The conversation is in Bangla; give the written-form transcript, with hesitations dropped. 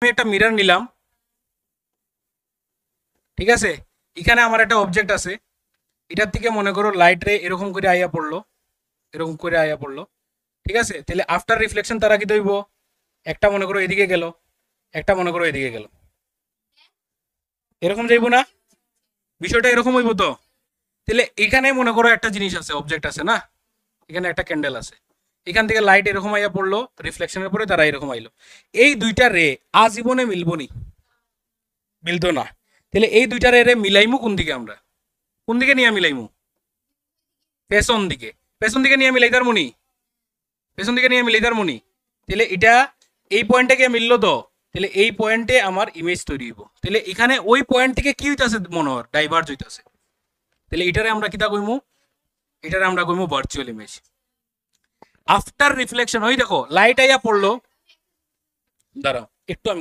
আমি একটা মিরর নিলাম, ঠিক আছে? এখানে আমার একটা অবজেক্ট আছে, এটার থেকে মনে করো লাইট রে এরকম করে আইয়া পড়লো, এরকম করে আইয়া পড়লো, ঠিক আছে? তাহলে আফটার রিফ্লেকশন তারা কি দইব, একটা মনে করো এদিকে গেল, একটা মনে করো এদিকে গেল, এরকম যাইব না? বিষয়টা এরকম হইব তো? তাহলে এখানে মনে করো একটা জিনিস আছে, অবজেক্ট আছে না, এখানে একটা ক্যান্ডেল আছে, এখান থেকে লাইট এরকম আইয়া পড়লো, রিফ্লেকশনের পরে তারা এরকম আইলো, এই দুইটা রে আজীবনে মিলবো নি? মিলতো না। তাহলে এই দুইটা রে মিলাইমু কোন দিকে আমরা, কোন দিকে নিয়ে মিলাইমু? পেছন দিকে। পেছন দিকে নিয়ে মিলাই তার মনি, পেছন দিকে নিয়ে মিলাই তার মনি। তাহলে এটা এই পয়েন্টে গিয়ে মিললো তো, তাহলে এই পয়েন্টে আমার ইমেজ তৈরি হইব। তাহলে এখানে ওই পয়েন্ট থেকে কি হইতাছে মনে হয়, ডাইভার্জ হইতাছে। তাহলে এটারে আমরা কিতা কইমু, এটারে আমরা কইমু ভার্চুয়াল ইমেজ। আফটার রিফ্লেকশন, ওই দেখো লাইট আইয়া পড়লো, দাঁড়াও একটু আমি